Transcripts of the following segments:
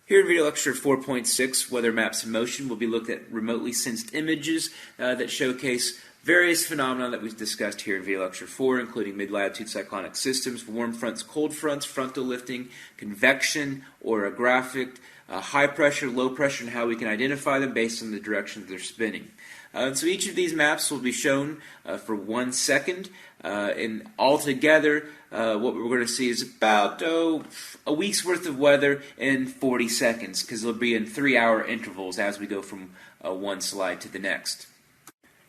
Here in video lecture 4.6, Weather Maps in Motion, we'll be looking at remotely sensed images that showcase various phenomena that we've discussed here in video lecture 4, including mid-latitude cyclonic systems, warm fronts, cold fronts, frontal lifting, convection, orographic, high pressure, low pressure, and how we can identify them based on the direction they're spinning. So each of these maps will be shown for 1 second, and altogether what we're going to see is about a week's worth of weather in 40 seconds, because it'll be in 3-hour intervals as we go from one slide to the next.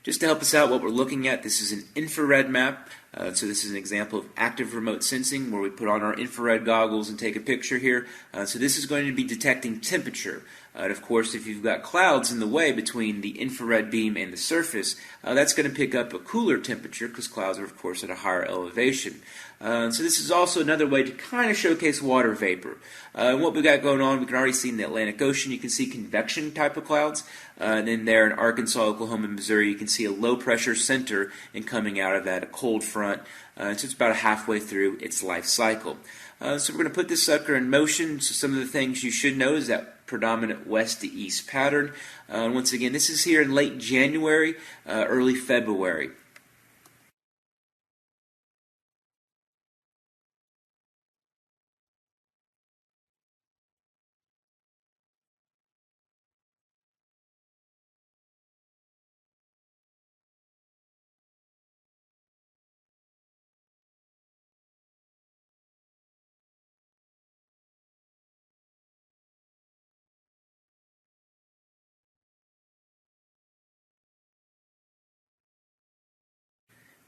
Just to help us out, what we're looking at, this is an infrared map. So this is an example of active remote sensing where we put on our infrared goggles and take a picture here. So this is going to be detecting temperature. And of course, if you've got clouds in the way between the infrared beam and the surface, that's going to pick up a cooler temperature because clouds are, of course, at a higher elevation. So this is also another way to kind of showcase water vapor. And what we got going on, we can already see in the Atlantic Ocean, you can see convection type of clouds. And then there in Arkansas, Oklahoma, and Missouri, you can see a low pressure center, and coming out of that a cold front. So it's about halfway through its life cycle. So we're going to put this sucker in motion. So some of the things you should know is that predominant west to east pattern. And once again, this is here in late January, early February.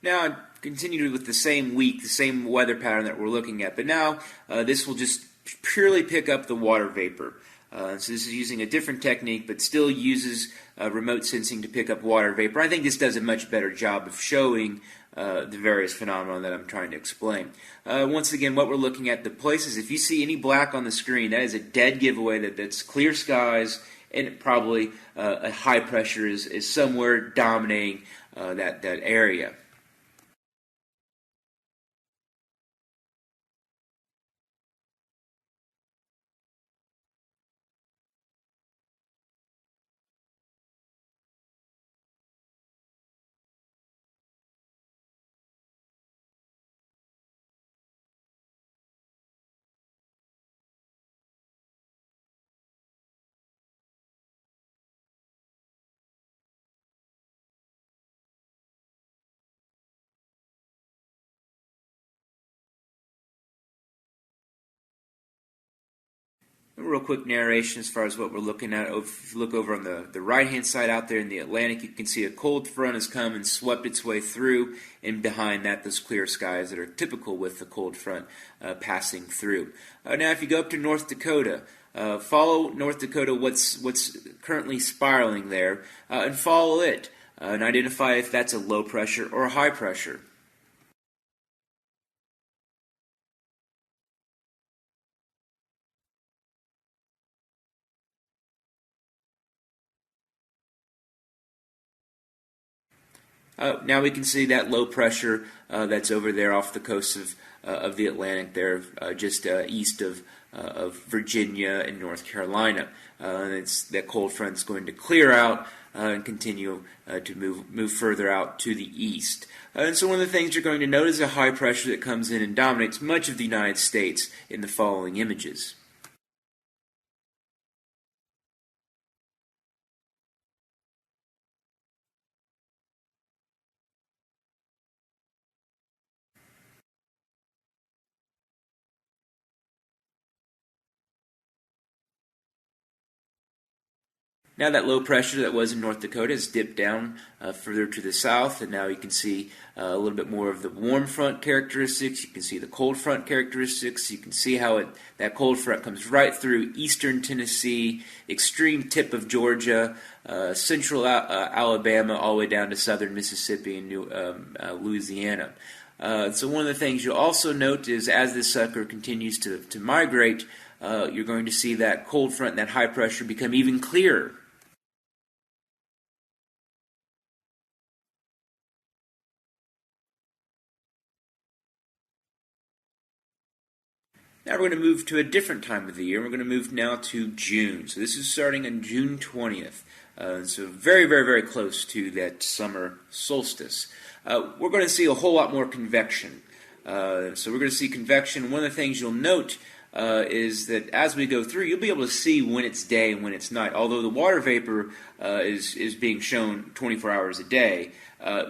Now, continue with the same week, the same weather pattern that we're looking at, but now this will just purely pick up the water vapor. So this is using a different technique, but still uses remote sensing to pick up water vapor. I think this does a much better job of showing the various phenomena that I'm trying to explain. Once again, what we're looking at, the places, if you see any black on the screen, that is a dead giveaway that's clear skies, and probably a high pressure is somewhere dominating that area. A real quick narration as far as what we're looking at. If you look over on the right-hand side out there in the Atlantic, you can see a cold front has come and swept its way through, and behind that, those clear skies that are typical with the cold front passing through. Now, if you go up to North Dakota, follow North Dakota, what's currently spiraling there, and follow it, and identify if that's a low pressure or a high pressure. Now we can see that low pressure that's over there off the coast of the Atlantic there, just east of Virginia and North Carolina. And that cold front's going to clear out and continue to move further out to the east. And so one of the things you're going to notice is a high pressure that comes in and dominates much of the United States in the following images. Now that low pressure that was in North Dakota has dipped down further to the south, and now you can see a little bit more of the warm front characteristics. You can see the cold front characteristics. You can see how that cold front comes right through eastern Tennessee, extreme tip of Georgia, central Alabama, all the way down to southern Mississippi and Louisiana. So one of the things you'll also note is as this sucker continues to migrate, you're going to see that cold front and that high pressure become even clearer. Now we're going to move to a different time of the year. We're going to move now to June. So this is starting on June 20th. So very, very, very close to that summer solstice. We're going to see a whole lot more convection. So we're going to see convection. One of the things you'll note is that as we go through, you'll be able to see when it's day and when it's night. Although the water vapor is being shown 24 hours a day,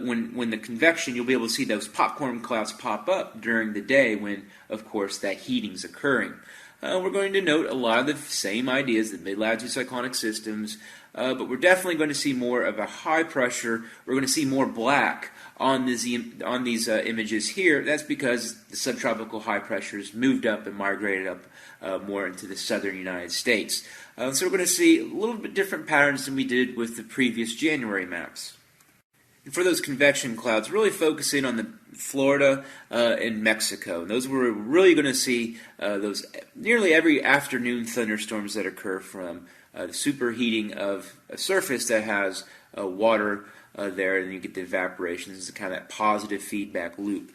when the convection, you'll be able to see those popcorn clouds pop up during the day when, of course, that heating's occurring. We're going to note a lot of the same ideas, the mid-latitude cyclonic systems, but we're definitely going to see more of a high pressure. We're going to see more black on these images here. That's because the subtropical high pressures moved up and migrated up more into the southern United States. So we're going to see a little bit different patterns than we did with the previous January maps. And for those convection clouds, really focusing on the Florida and Mexico. And those we're really going to see those nearly every afternoon thunderstorms that occur from the superheating of a surface that has water there, and you get the evaporation. This is kind of that positive feedback loop.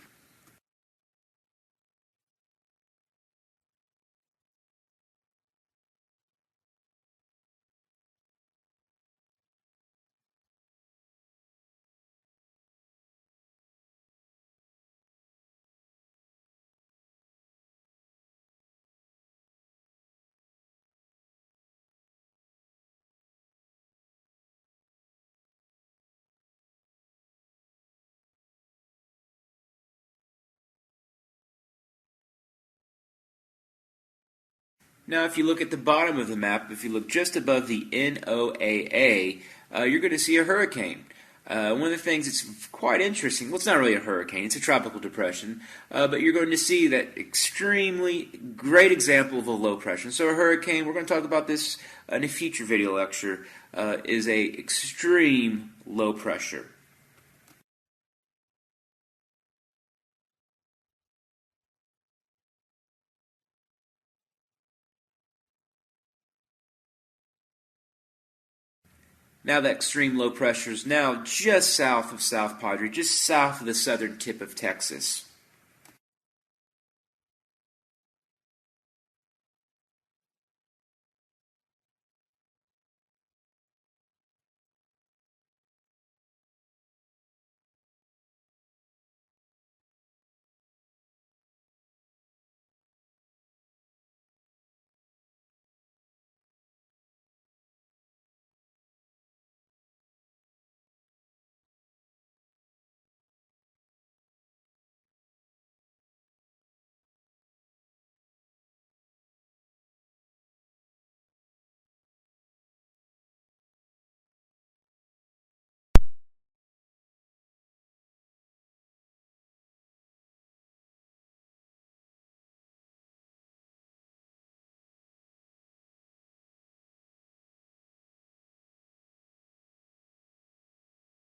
Now, if you look at the bottom of the map, if you look just above the NOAA, you're going to see a hurricane. One of the things that's quite interesting, well, it's not really a hurricane, it's a tropical depression, but you're going to see that extremely great example of a low pressure. So a hurricane, we're going to talk about this in a future video lecture, is a extreme low pressure. Now that extreme low pressure is now just south of South Padre, just south of the southern tip of Texas.